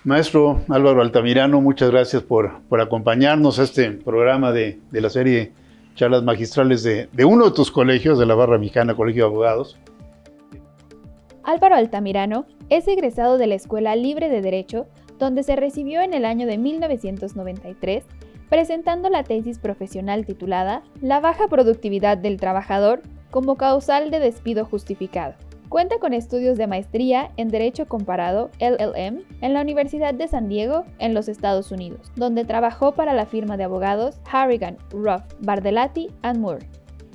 Maestro Álvaro Altamirano, muchas gracias por acompañarnos a este programa de la serie Charlas Magistrales de uno de tus colegios, de la Barra Mexicana, Colegio de Abogados. Álvaro Altamirano es egresado de la Escuela Libre de Derecho, donde se recibió en el año de 1993, presentando la tesis profesional titulada La baja productividad del trabajador como causal de despido justificado. Cuenta con estudios de maestría en Derecho Comparado, LLM, en la Universidad de San Diego, en los Estados Unidos, donde trabajó para la firma de abogados Harrigan, Ruff, Bardelatti & Moore.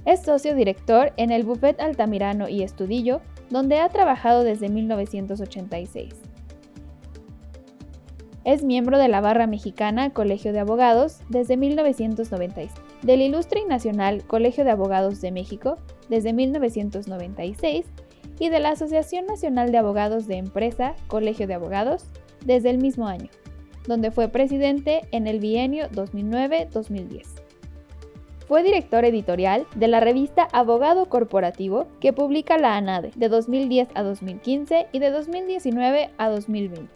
Es socio director en el Bufet Altamirano y Estudillo, donde ha trabajado desde 1986. Es miembro de la Barra Mexicana Colegio de Abogados desde 1996, del Ilustre y Nacional Colegio de Abogados de México desde 1996 y de la Asociación Nacional de Abogados de Empresa Colegio de Abogados desde el mismo año, donde fue presidente en el bienio 2009-2010. Fue director editorial de la revista Abogado Corporativo, que publica la ANADE de 2010 a 2015 y de 2019 a 2020.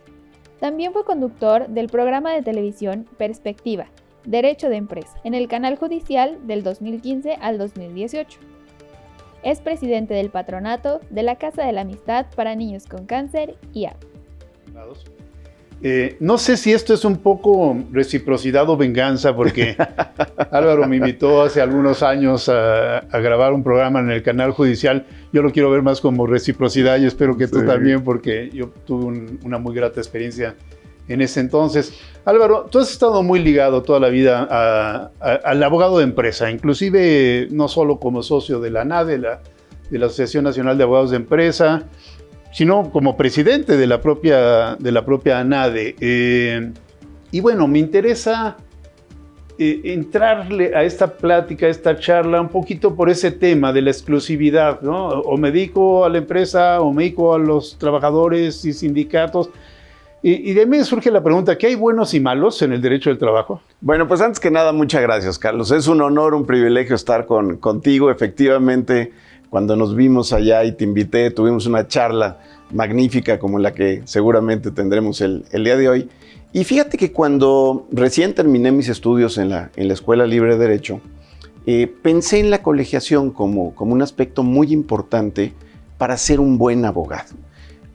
También fue conductor del programa de televisión Perspectiva, Derecho de Empresa, en el Canal Judicial del 2015 al 2018. Es presidente del patronato de la Casa de la Amistad para Niños con Cáncer y AB. No sé si esto es un poco reciprocidad o venganza, porque Álvaro me invitó hace algunos años a grabar un programa en el Canal Judicial. Yo lo quiero ver más como reciprocidad y espero que tú también, porque yo tuve una muy grata experiencia en ese entonces. Álvaro, tú has estado muy ligado toda la vida al abogado de empresa, inclusive no solo como socio de la ANADE, de la Asociación Nacional de Abogados de Empresa, sino como presidente de la propia ANADE. Y bueno, me interesa entrarle a esta plática, a esta charla, un poquito por ese tema de la exclusividad, ¿no? O me dedico a la empresa, o me dedico a los trabajadores y sindicatos. Y de mí surge la pregunta, ¿qué hay buenos y malos en el derecho del trabajo? Bueno, pues antes que nada, muchas gracias, Carlos. Es un honor, un privilegio estar contigo. Efectivamente, cuando nos vimos allá y te invité, tuvimos una charla magnífica como la que seguramente tendremos el día de hoy. Y fíjate que cuando recién terminé mis estudios en la Escuela Libre de Derecho, pensé en la colegiación como un aspecto muy importante para ser un buen abogado.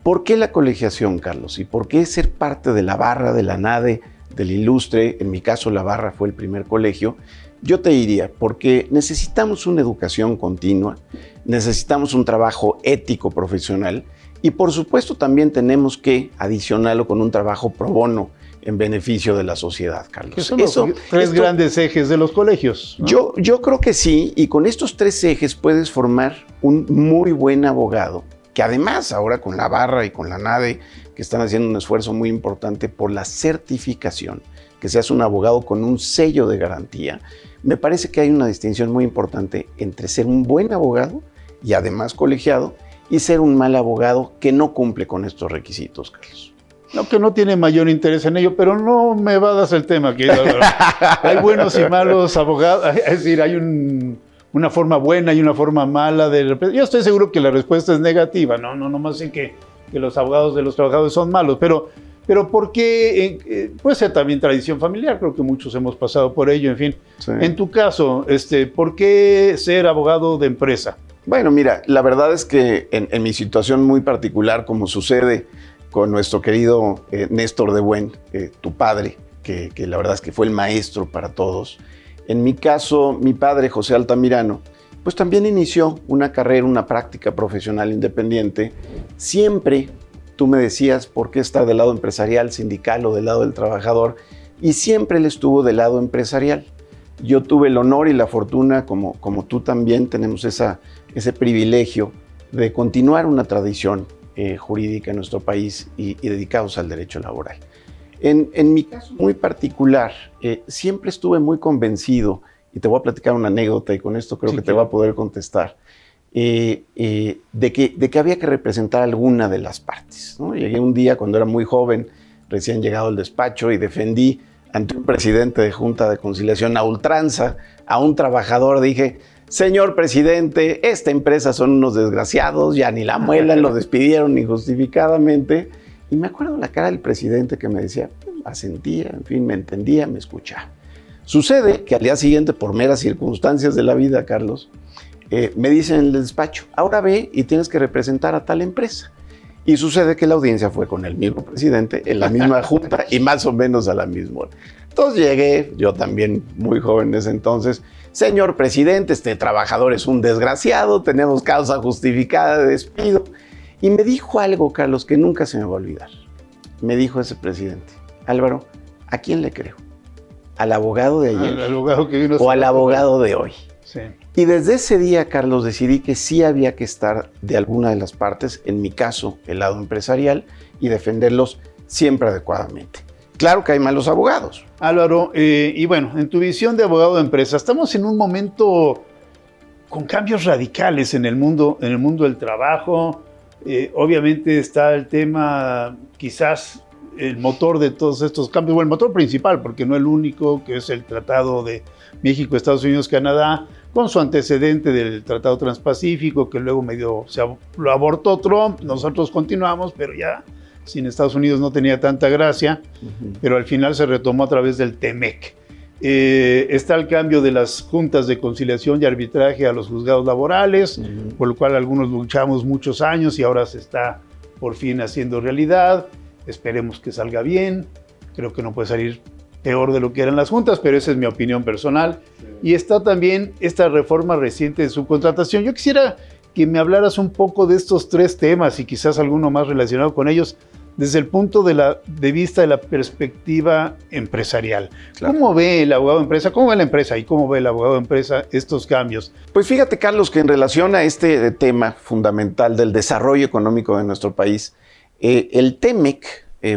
¿Por qué la colegiación, Carlos? ¿Y por qué ser parte de la barra, de la ANADE, del Ilustre? En mi caso, la barra fue el primer colegio. Yo te diría, porque necesitamos una educación continua, necesitamos un trabajo ético profesional y por supuesto también tenemos que adicionarlo con un trabajo pro bono en beneficio de la sociedad, Carlos. Que son los tres grandes ejes de los colegios, ¿no? Yo creo que sí, y con estos tres ejes puedes formar un muy buen abogado, que además ahora con la barra y con la ANADE, que están haciendo un esfuerzo muy importante por la certificación, que seas un abogado con un sello de garantía. Me parece que hay una distinción muy importante entre ser un buen abogado y además colegiado y ser un mal abogado que no cumple con estos requisitos, Carlos. No, que no tiene mayor interés en ello, pero no me evadas el tema, querido. Hay buenos y malos abogados, es decir, hay una forma buena y una forma mala. Yo estoy seguro que la respuesta es negativa, no más en que los abogados de los trabajadores son malos, pero ¿por qué? Puede ser también tradición familiar, creo que muchos hemos pasado por ello, en fin. Sí. En tu caso, ¿por qué ser abogado de empresa? Bueno, mira, la verdad es que en mi situación muy particular, como sucede con nuestro querido Néstor de Buen, tu padre, que la verdad es que fue el maestro para todos. En mi caso, mi padre, José Altamirano, pues también inició una carrera, una práctica profesional independiente. Siempre tú me decías por qué estar del lado empresarial, sindical o del lado del trabajador, y siempre él estuvo del lado empresarial. Yo tuve el honor y la fortuna, como tú también, tenemos ese privilegio de continuar una tradición jurídica en nuestro país y dedicados al derecho laboral. En mi caso muy particular, siempre estuve muy convencido, y te voy a platicar una anécdota y con esto creo que te va a poder contestar, de que había que representar alguna de las partes, ¿no? Llegué un día cuando era muy joven, recién llegado al despacho, y defendí ante un presidente de Junta de Conciliación a ultranza a un trabajador. Dije: señor presidente, esta empresa son unos desgraciados, ya ni la muelan, lo despidieron injustificadamente. Y me acuerdo la cara del presidente que me decía, asentía, en fin, me entendía, me escuchaba. Sucede que al día siguiente, por meras circunstancias de la vida, Carlos, me dicen en el despacho, ahora ve y tienes que representar a tal empresa. Y sucede que la audiencia fue con el mismo presidente, en la misma junta y más o menos a la misma hora. Entonces llegué, yo también muy joven en ese entonces, señor presidente, este trabajador es un desgraciado, tenemos causa justificada de despido. Y me dijo algo, Carlos, que nunca se me va a olvidar. Me dijo ese presidente, Álvaro, ¿a quién le creo? ¿Al abogado de ayer al abogado que vino o al abogado de hoy? Sí. Y desde ese día, Carlos, decidí que sí había que estar de alguna de las partes, en mi caso, el lado empresarial, y defenderlos siempre adecuadamente. Claro que hay malos abogados. Álvaro, y bueno, en tu visión de abogado de empresa, estamos en un momento con cambios radicales en el mundo del trabajo. Obviamente está el tema, quizás el motor de todos estos cambios, bueno, el motor principal, porque no el único, que es el Tratado de México, Estados Unidos, Canadá, con su antecedente del Tratado Transpacífico, que luego lo abortó Trump. Nosotros continuamos, pero ya sin Estados Unidos no tenía tanta gracia, pero al final se retomó a través del TEMEC. Está el cambio de las juntas de conciliación y arbitraje a los juzgados laborales, por lo cual algunos luchamos muchos años y ahora se está por fin haciendo realidad. Esperemos que salga bien. Creo que no puede salir peor de lo que eran las juntas, pero esa es mi opinión personal. Y está también esta reforma reciente de subcontratación. Yo quisiera que me hablaras un poco de estos tres temas y quizás alguno más relacionado con ellos desde el punto de vista de la perspectiva empresarial. Claro. ¿Cómo ve el abogado de empresa? ¿Cómo ve la empresa y cómo ve el abogado de empresa estos cambios? Pues fíjate, Carlos, que en relación a este tema fundamental del desarrollo económico de nuestro país, el TEMEC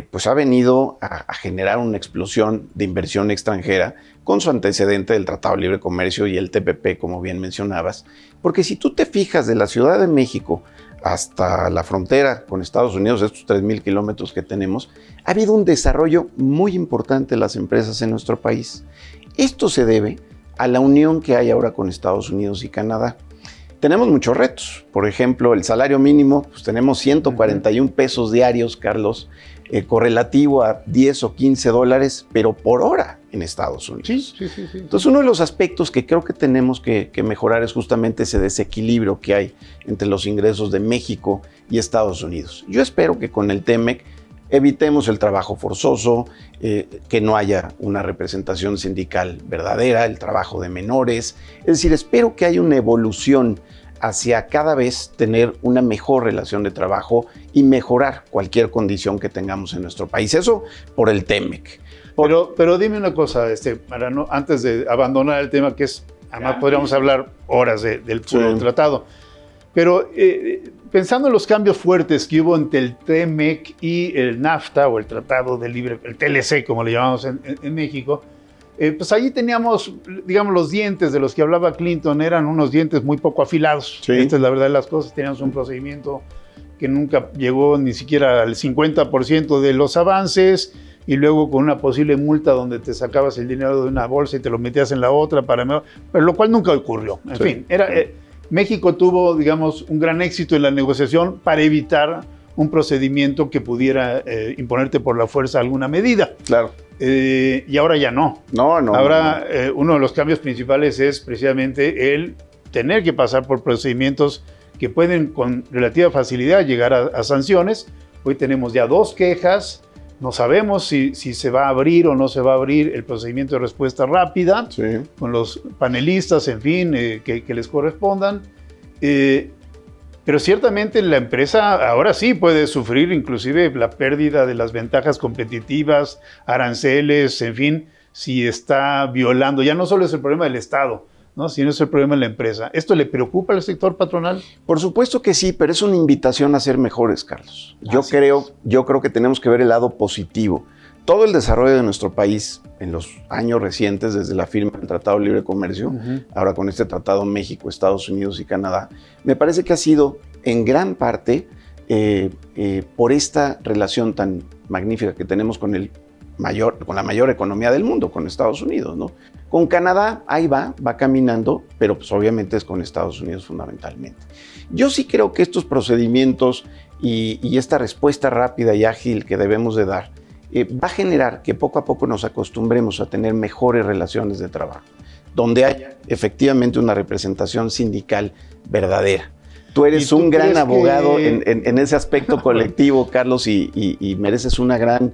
pues ha venido a generar una explosión de inversión extranjera con su antecedente del Tratado de Libre Comercio y el TPP, como bien mencionabas. Porque si tú te fijas de la Ciudad de México hasta la frontera con Estados Unidos, estos 3,000 kilómetros que tenemos, ha habido un desarrollo muy importante de las empresas en nuestro país. Esto se debe a la unión que hay ahora con Estados Unidos y Canadá. Tenemos muchos retos. Por ejemplo, el salario mínimo, pues tenemos 141 pesos diarios, Carlos, correlativo a 10 o 15 dólares, pero por hora en Estados Unidos. Sí. Entonces, uno de los aspectos que creo que tenemos que mejorar es justamente ese desequilibrio que hay entre los ingresos de México y Estados Unidos. Yo espero que con el TEMEC evitemos el trabajo forzoso, que no haya una representación sindical verdadera, el trabajo de menores. Es decir, espero que haya una evolución hacia cada vez tener una mejor relación de trabajo y mejorar cualquier condición que tengamos en nuestro país. Eso por el TEMEC. Pero dime una cosa, antes de abandonar el tema, que es, además podríamos hablar horas del puro tratado, pero pensando en los cambios fuertes que hubo entre el TEMEC y el NAFTA, o el Tratado de Libre, el TLC, como le llamamos en México, pues allí teníamos, digamos, los dientes de los que hablaba Clinton, eran unos dientes muy poco afilados. Sí. Esta es la verdad de las cosas. Teníamos un procedimiento que nunca llegó ni siquiera al 50% de los avances, y luego con una posible multa donde te sacabas el dinero de una bolsa y te lo metías en la otra, pero lo cual nunca ocurrió. En fin, México tuvo, digamos, un gran éxito en la negociación para evitar un procedimiento que pudiera imponerte por la fuerza alguna medida. Claro. Y ahora ya no. No. Ahora uno de los cambios principales es precisamente el tener que pasar por procedimientos que pueden con relativa facilidad llegar a sanciones. Hoy tenemos ya 2 quejas. No sabemos si se va a abrir o no se va a abrir el procedimiento de respuesta rápida, con los panelistas, en fin, que les correspondan. Pero ciertamente la empresa ahora sí puede sufrir inclusive la pérdida de las ventajas competitivas, aranceles, en fin, si está violando. Ya no solo es el problema del Estado, ¿no?, sino es el problema de la empresa. ¿Esto le preocupa al sector patronal? Por supuesto que sí, pero es una invitación a ser mejores, Carlos. Yo creo que tenemos que ver el lado positivo. Todo el desarrollo de nuestro país en los años recientes, desde la firma del Tratado de Libre Comercio, ahora con este tratado México, Estados Unidos y Canadá, me parece que ha sido en gran parte por esta relación tan magnífica que tenemos con la mayor economía del mundo, con Estados Unidos, ¿no? Con Canadá, ahí va caminando, pero pues obviamente es con Estados Unidos fundamentalmente. Yo sí creo que estos procedimientos y esta respuesta rápida y ágil que debemos de dar va a generar que poco a poco nos acostumbremos a tener mejores relaciones de trabajo, donde haya efectivamente una representación sindical verdadera. Tú eres un gran abogado en ese aspecto colectivo, Carlos, y mereces una gran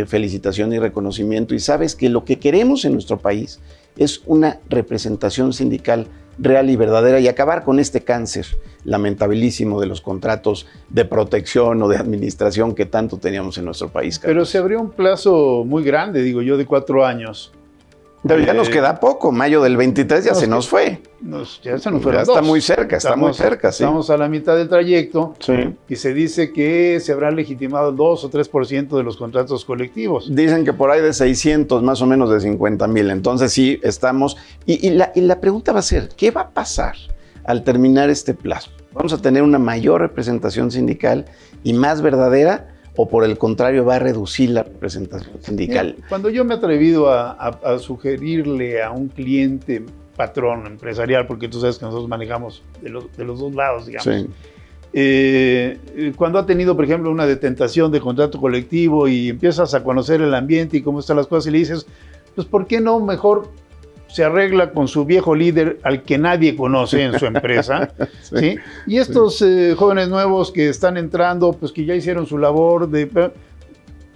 felicitación y reconocimiento. Y sabes que lo que queremos en nuestro país es una representación sindical real y verdadera y acabar con este cáncer lamentabilísimo de los contratos de protección o de administración que tanto teníamos en nuestro país, Carlos. Pero se abrió un plazo muy grande, digo yo, de 4 años. Pero ya nos queda poco, mayo del 23 ya se nos fue. Ya se nos fueron ya 2. Está muy cerca, sí. Estamos a la mitad del trayecto, sí. Y se dice que se habrán legitimado el 2 o 3% de los contratos colectivos. Dicen que por ahí de 600, más o menos de 50,000. Entonces sí, estamos... Y la pregunta va a ser, ¿qué va a pasar al terminar este plazo? ¿Vamos a tener una mayor representación sindical y más verdadera? ¿O por el contrario va a reducir la representación sindical? Cuando yo me he atrevido a sugerirle a un cliente, patrón, empresarial, porque tú sabes que nosotros manejamos de los dos lados, digamos. Sí. Cuando ha tenido, por ejemplo, una detentación de contrato colectivo y empiezas a conocer el ambiente y cómo están las cosas y le dices, pues ¿por qué no mejor se arregla con su viejo líder al que nadie conoce en su empresa? Sí. ¿Sí? Y estos jóvenes nuevos que están entrando, pues que ya hicieron su labor,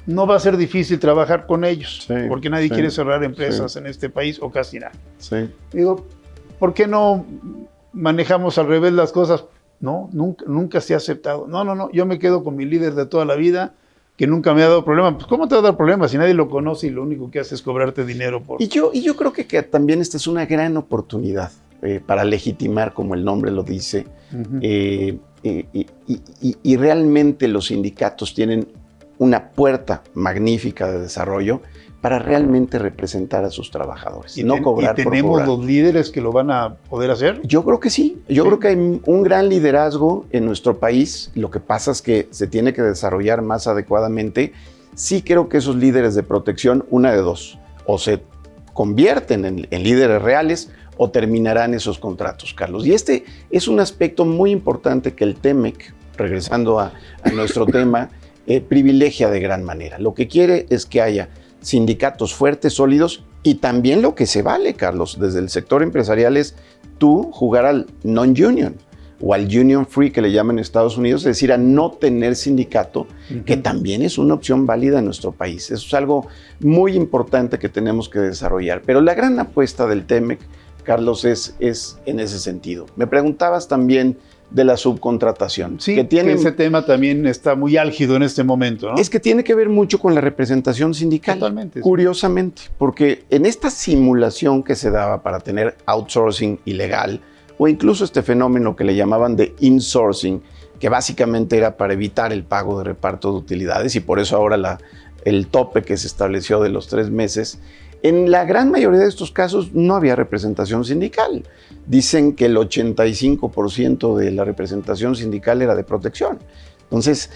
no va a ser difícil trabajar con ellos, sí, porque nadie quiere cerrar empresas en este país, o casi nada. Sí. Digo, ¿por qué no manejamos al revés las cosas? No, nunca se ha aceptado. No, yo me quedo con mi líder de toda la vida, que nunca me ha dado problema. Pues ¿cómo te va a dar problema si nadie lo conoce y lo único que hace es cobrarte dinero por... Y yo creo que también esta es una gran oportunidad para legitimar, como el nombre lo dice, y realmente los sindicatos tienen una puerta magnífica de desarrollo para realmente representar a sus trabajadores. ¿Y tenemos los líderes que lo van a poder hacer? Yo creo que sí. Yo creo que hay un gran liderazgo en nuestro país. Lo que pasa es que se tiene que desarrollar más adecuadamente. Sí creo que esos líderes de protección, una de dos, o se convierten en líderes reales o terminarán esos contratos, Carlos. Y este es un aspecto muy importante que el TEMEC, regresando a nuestro tema, privilegia de gran manera. Lo que quiere es que haya sindicatos fuertes, sólidos, y también lo que se vale, Carlos, desde el sector empresarial es tú jugar al non-union o al union free, que le llaman en Estados Unidos, es decir, a no tener sindicato, que también es una opción válida en nuestro país. Eso es algo muy importante que tenemos que desarrollar. Pero la gran apuesta del TEMEC, Carlos, es en ese sentido. Me preguntabas también de la subcontratación. Sí, que ese tema también está muy álgido en este momento, ¿no? Es que tiene que ver mucho con la representación sindical. Totalmente. Curiosamente, porque en esta simulación que se daba para tener outsourcing ilegal, o incluso este fenómeno que le llamaban de insourcing, que básicamente era para evitar el pago de reparto de utilidades, y por eso ahora el tope que se estableció de los 3 meses, en la gran mayoría de estos casos no había representación sindical. Dicen que el 85% de la representación sindical era de protección. Entonces,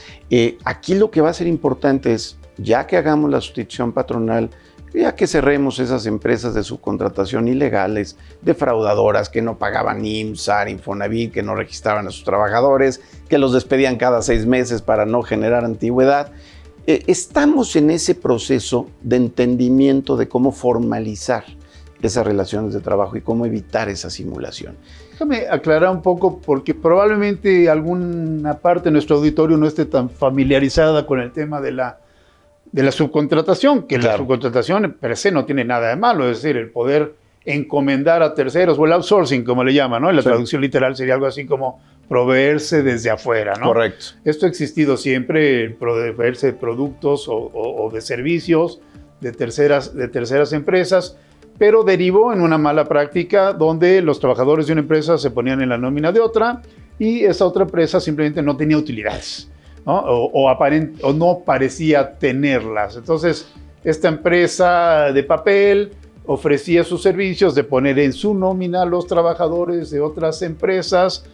aquí lo que va a ser importante es, ya que hagamos la sustitución patronal, ya que cerremos esas empresas de subcontratación ilegales, defraudadoras, que no pagaban IMSS, SAR, Infonavit, que no registraban a sus trabajadores, que los despedían cada 6 meses para no generar antigüedad. Estamos en ese proceso de entendimiento de cómo formalizar esas relaciones de trabajo y cómo evitar esa simulación. Déjame aclarar un poco, porque probablemente alguna parte de nuestro auditorio no esté tan familiarizada con el tema de la subcontratación, que claro, la subcontratación per se no tiene nada de malo, es decir, el poder encomendar a terceros, o el outsourcing, como le llaman, ¿no? La traducción literal sería algo así como proveerse desde afuera, ¿no? Correcto. Esto ha existido siempre, el proveerse de productos o de servicios de terceras empresas, pero derivó en una mala práctica donde los trabajadores de una empresa se ponían en la nómina de otra y esa otra empresa simplemente no tenía utilidades, ¿no? O no parecía tenerlas. Entonces, esta empresa de papel ofrecía sus servicios de poner en su nómina a los trabajadores de otras empresas,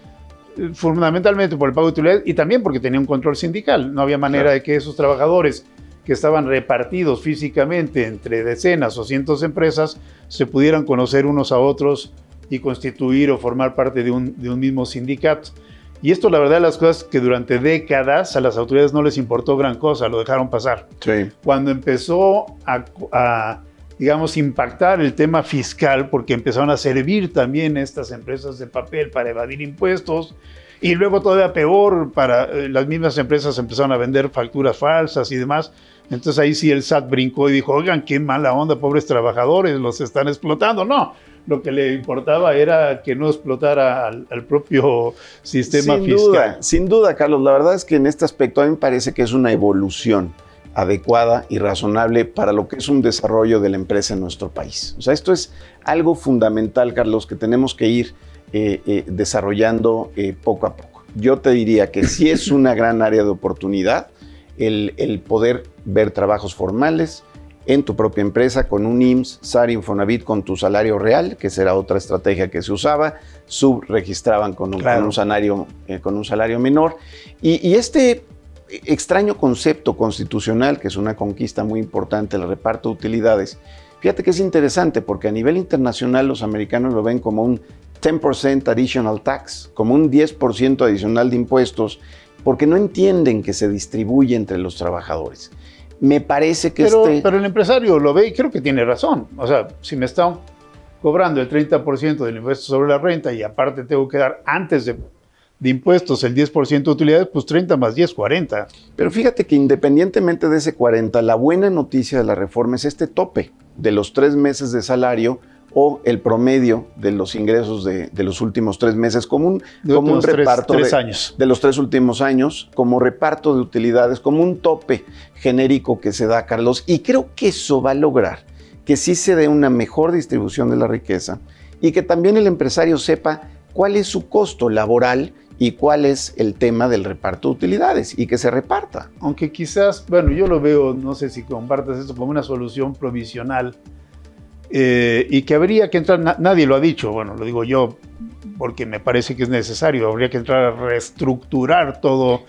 fundamentalmente por el pago de utilidades y también porque tenía un control sindical. No había manera de que esos trabajadores que estaban repartidos físicamente entre decenas o cientos de empresas se pudieran conocer unos a otros y constituir o formar parte de un mismo sindicato. Y esto, la verdad, las cosas que durante décadas a las autoridades no les importó gran cosa, lo dejaron pasar. Sí. Cuando empezó a digamos, impactar el tema fiscal, porque empezaron a servir también estas empresas de papel para evadir impuestos, y luego todavía peor, las mismas empresas empezaron a vender facturas falsas y demás. Entonces ahí sí el SAT brincó y dijo, oigan, qué mala onda, pobres trabajadores, los están explotando. No, lo que le importaba era que no explotara al propio sistema fiscal. Sin duda, Carlos. La verdad es que en este aspecto a mí me parece que es una evolución adecuada y razonable para lo que es un desarrollo de la empresa en nuestro país. O sea, esto es algo fundamental, Carlos, que tenemos que ir desarrollando poco a poco. Yo te diría que sí es una gran área de oportunidad el poder ver trabajos formales en tu propia empresa con un IMSS, SAR, Infonavit con tu salario real, que será otra estrategia que se usaba, subregistraban con un salario menor. Y este extraño concepto constitucional, que es una conquista muy importante, el reparto de utilidades, fíjate que es interesante porque a nivel internacional los americanos lo ven como un 10% additional tax, como un 10% adicional de impuestos, porque no entienden que se distribuye entre los trabajadores. Me parece que pero el empresario lo ve y creo que tiene razón. O sea, si me están cobrando el 30% del impuesto sobre la renta y aparte tengo que dar antes de impuestos el 10% de utilidades, pues 30 más 10, 40. Pero fíjate que independientemente de ese 40, la buena noticia de la reforma es este tope de los 3 meses de salario o el promedio de los ingresos de los últimos 3 meses como un reparto de los 3 últimos años, como reparto de utilidades, como un tope genérico que se da, Carlos. Y creo que eso va a lograr que sí se dé una mejor distribución de la riqueza y que también el empresario sepa cuál es su costo laboral y cuál es el tema del reparto de utilidades y que se reparta. Aunque quizás, bueno, yo lo veo, no sé si compartas esto, como una solución provisional y que habría que entrar, nadie lo ha dicho, bueno, lo digo yo porque me parece que es necesario, habría que entrar a reestructurar todo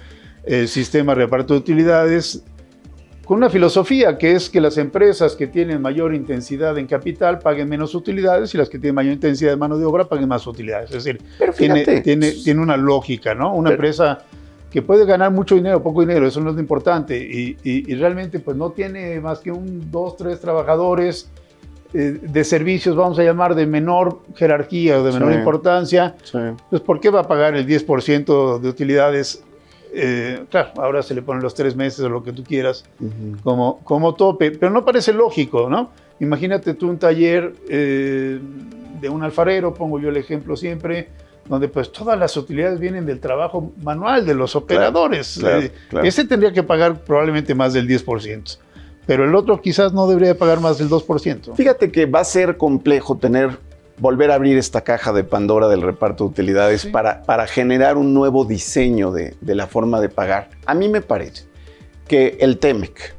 el sistema de reparto de utilidades con una filosofía que es que las empresas que tienen mayor intensidad en capital paguen menos utilidades y las que tienen mayor intensidad de mano de obra paguen más utilidades. Es decir, tiene una lógica, ¿no? Una empresa que puede ganar mucho dinero, poco dinero, eso no es lo importante, y realmente pues no tiene más que 2, 3 trabajadores de servicios, vamos a llamar, de menor jerarquía o de menor importancia, pues ¿por qué va a pagar el 10% de utilidades? Claro, ahora se le ponen los 3 meses o lo que tú quieras como tope, pero no parece lógico, ¿no? Imagínate tú un taller de un alfarero, pongo yo el ejemplo siempre, donde pues todas las utilidades vienen del trabajo manual de los operadores. Claro. Ese tendría que pagar probablemente más del 10%, pero el otro quizás no debería pagar más del 2%. Fíjate que va a ser complejo volver a abrir esta caja de Pandora del reparto de utilidades para generar un nuevo diseño de la forma de pagar. A mí me parece que el TEMEC,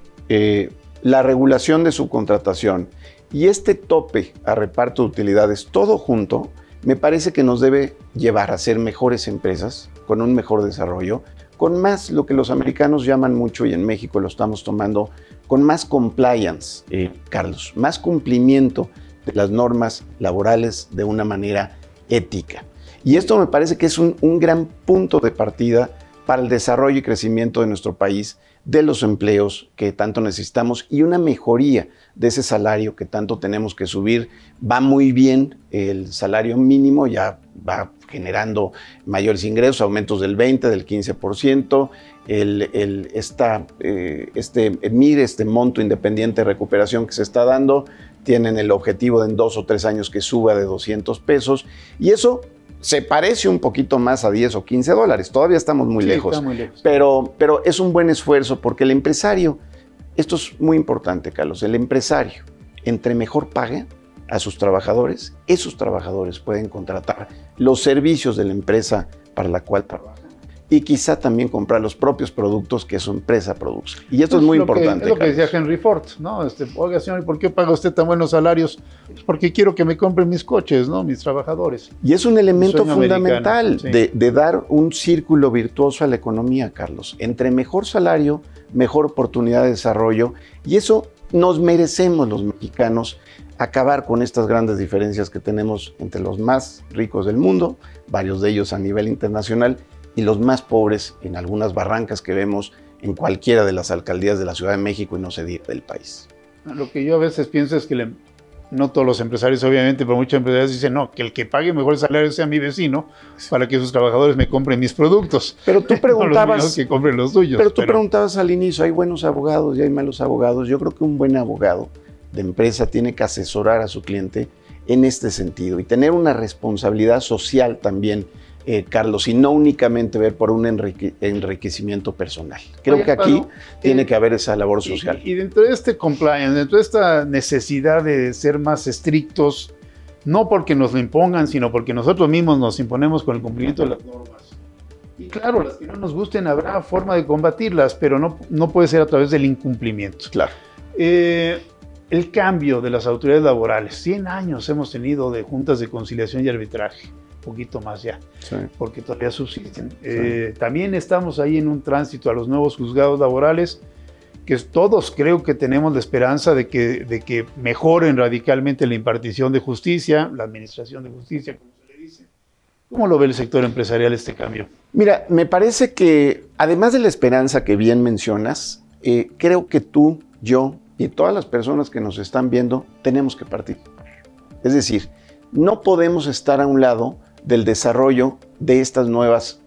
la regulación de subcontratación y este tope a reparto de utilidades, todo junto, me parece que nos debe llevar a ser mejores empresas, con un mejor desarrollo, con más lo que los americanos llaman mucho, y en México lo estamos tomando, con más compliance, Carlos, más cumplimiento de las normas laborales de una manera ética. Y esto me parece que es un gran punto de partida para el desarrollo y crecimiento de nuestro país, de los empleos que tanto necesitamos y una mejoría de ese salario que tanto tenemos que subir. Va muy bien el salario mínimo, ya va generando mayores ingresos, aumentos del 20%, del 15%, este monto independiente de recuperación que se está dando, tienen el objetivo de en 2 o 3 años que suba de 200 pesos, y eso se parece un poquito más a 10 o 15 dólares, todavía estamos muy lejos, está muy lejos. Pero es un buen esfuerzo porque el empresario, esto es muy importante, Carlos, el empresario, entre mejor pague a sus trabajadores, esos trabajadores pueden contratar los servicios de la empresa para la cual trabajan y quizá también comprar los propios productos que su empresa produce. Y esto es muy importante. Es lo que decía Henry Ford, ¿no? Oiga, señor, ¿por qué paga usted tan buenos salarios? Pues porque quiero que me compren mis coches, ¿no? Mis trabajadores. Y es un elemento fundamental de dar un círculo virtuoso a la economía, Carlos. Entre mejor salario, mejor oportunidad de desarrollo, y eso nos merecemos los mexicanos, acabar con estas grandes diferencias que tenemos entre los más ricos del mundo, varios de ellos a nivel internacional, y los más pobres en algunas barrancas que vemos en cualquiera de las alcaldías de la Ciudad de México y no se diga del país. Lo que yo a veces pienso es que no todos los empresarios, obviamente, pero muchos empresarios dicen, no, que el que pague mejor el salario sea mi vecino para que sus trabajadores me compren mis productos. Pero tú preguntabas, no los míos que compren los suyos. Pero tú preguntabas al inicio, ¿hay buenos abogados y hay malos abogados? Yo creo que un buen abogado de empresa tiene que asesorar a su cliente en este sentido y tener una responsabilidad social también, Carlos, y no únicamente ver por un enriquecimiento personal. Creo que aquí tiene que haber esa labor social. Y dentro de este compliance, dentro de esta necesidad de ser más estrictos, no porque nos lo impongan, sino porque nosotros mismos nos imponemos con el cumplimiento de las normas. Y claro, las que no nos gusten habrá forma de combatirlas, pero no puede ser a través del incumplimiento. Claro. El cambio de las autoridades laborales. 100 años hemos tenido de juntas de conciliación y arbitraje. Poquito más ya, sí, porque todavía subsisten. Sí. También estamos ahí en un tránsito a los nuevos juzgados laborales, que todos creo que tenemos la esperanza de que mejoren radicalmente la impartición de justicia, la administración de justicia, como se le dice. ¿Cómo lo ve el sector empresarial este cambio? Mira, me parece que además de la esperanza que bien mencionas, creo que tú, yo y todas las personas que nos están viendo tenemos que participar. Es decir, no podemos estar a un lado del desarrollo de estas nuevas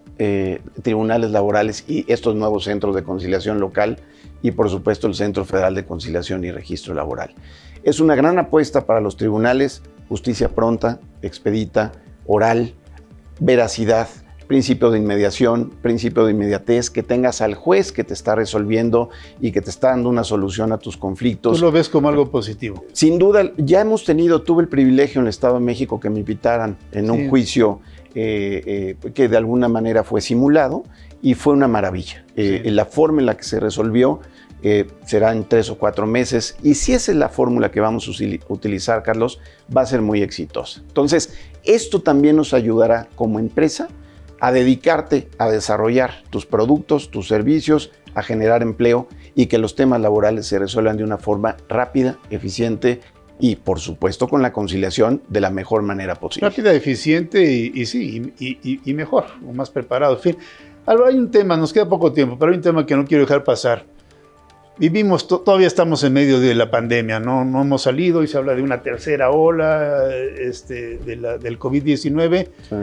tribunales laborales y estos nuevos centros de conciliación local y por supuesto el Centro Federal de Conciliación y Registro Laboral. Es una gran apuesta para los tribunales, justicia pronta, expedita, oral, veracidad, principio de inmediación, principio de inmediatez, que tengas al juez que te está resolviendo y que te está dando una solución a tus conflictos. ¿Tú lo ves como algo positivo? Sin duda, ya tuve el privilegio en el Estado de México que me invitaran en un juicio que de alguna manera fue simulado y fue una maravilla. La forma en la que se resolvió será en 3 o 4 meses y si esa es la fórmula que vamos a utilizar, Carlos, va a ser muy exitosa. Entonces, esto también nos ayudará como empresa a dedicarte a desarrollar tus productos, tus servicios, a generar empleo y que los temas laborales se resuelvan de una forma rápida, eficiente y, por supuesto, con la conciliación de la mejor manera posible. Rápida, eficiente y mejor, o más preparado. En fin, Álvaro, hay un tema, nos queda poco tiempo, pero hay un tema que no quiero dejar pasar. Todavía estamos en medio de la pandemia, no hemos salido y se habla de una tercera ola del COVID-19. Sí.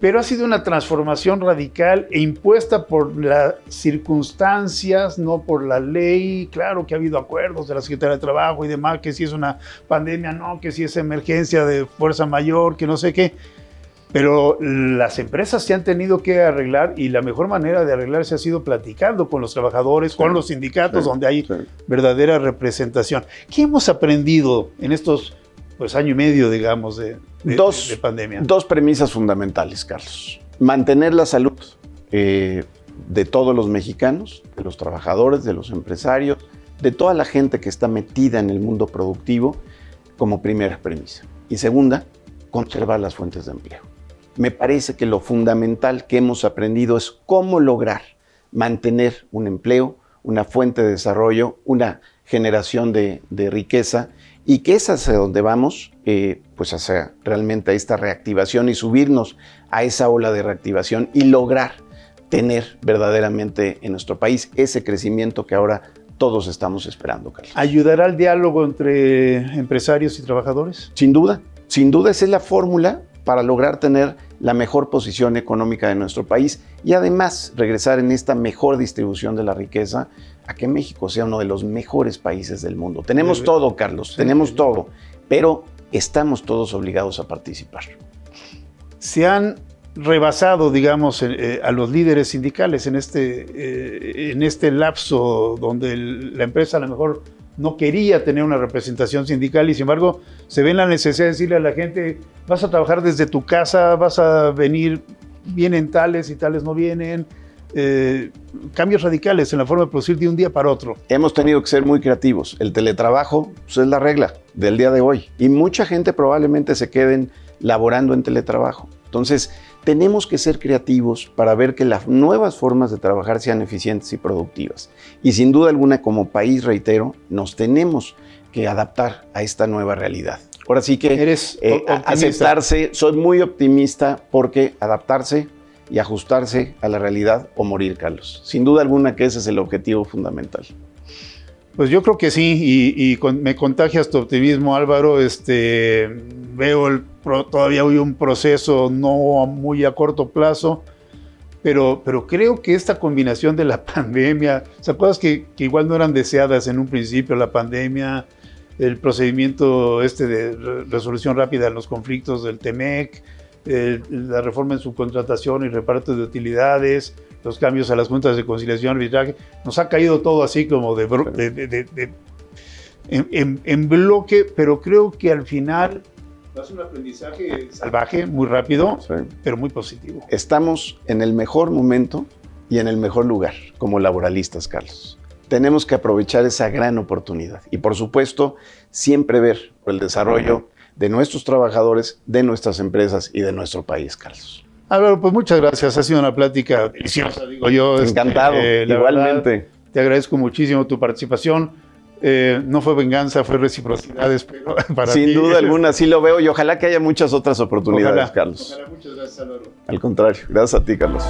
Pero ha sido una transformación radical e impuesta por las circunstancias, no por la ley. Claro que ha habido acuerdos de la Secretaría de Trabajo y demás, que si es una pandemia, no, que si es emergencia de fuerza mayor, que no sé qué. Pero las empresas se han tenido que arreglar y la mejor manera de arreglarse ha sido platicando con los trabajadores, con los sindicatos, donde hay verdadera representación. ¿Qué hemos aprendido en estos año y medio, digamos, de pandemia? Dos premisas fundamentales, Carlos. Mantener la salud de todos los mexicanos, de los trabajadores, de los empresarios, de toda la gente que está metida en el mundo productivo como primera premisa. Y segunda, conservar las fuentes de empleo. Me parece que lo fundamental que hemos aprendido es cómo lograr mantener un empleo, una fuente de desarrollo, una generación de riqueza y que es hacia donde vamos, pues hacia realmente esta reactivación y subirnos a esa ola de reactivación y lograr tener verdaderamente en nuestro país ese crecimiento que ahora todos estamos esperando, Carlos. ¿Ayudará el diálogo entre empresarios y trabajadores? Sin duda esa es la fórmula para lograr tener la mejor posición económica de nuestro país y además regresar en esta mejor distribución de la riqueza a que México sea uno de los mejores países del mundo. Tenemos todo, Carlos, tenemos todo, pero estamos todos obligados a participar. Se han rebasado, digamos, a los líderes sindicales en este lapso donde la empresa a lo mejor no quería tener una representación sindical y sin embargo se ve la necesidad de decirle a la gente, vas a trabajar desde tu casa, vas a venir, vienen tales y tales no vienen. Cambios radicales en la forma de producir de un día para otro. Hemos tenido que ser muy creativos. El teletrabajo pues, es la regla del día de hoy y mucha gente probablemente se queden laborando en teletrabajo. Entonces, tenemos que ser creativos para ver que las nuevas formas de trabajar sean eficientes y productivas. Y sin duda alguna, como país, reitero, nos tenemos que adaptar a esta nueva realidad. Ahora sí que eres aceptarse, soy muy optimista porque adaptarse y ajustarse a la realidad o morir, Carlos. Sin duda alguna que ese es el objetivo fundamental. Pues yo creo que sí, me contagias tu optimismo, Álvaro. Veo todavía hoy un proceso no muy a corto plazo, pero creo que esta combinación de la pandemia, ¿se acuerdas que igual no eran deseadas en un principio la pandemia, el procedimiento de resolución rápida de los conflictos del TEMEC, la reforma en subcontratación y reparto de utilidades, los cambios a las juntas de conciliación y arbitraje, nos ha caído todo así como en bloque, pero creo que al final va a ser un aprendizaje salvaje, muy rápido, sí, pero muy positivo. Estamos en el mejor momento y en el mejor lugar como laboralistas, Carlos. Tenemos que aprovechar esa gran oportunidad y, por supuesto, siempre ver por el desarrollo de nuestros trabajadores, de nuestras empresas y de nuestro país, Carlos. Álvaro, pues muchas gracias. Ha sido una plática deliciosa, digo yo. Encantado, igualmente. Verdad, te agradezco muchísimo tu participación. No fue venganza, fue reciprocidad, espero, para ti. Sin duda alguna, sí lo veo y ojalá que haya muchas otras oportunidades, Carlos. Ojalá, muchas gracias, Álvaro. Al contrario, gracias a ti, Carlos.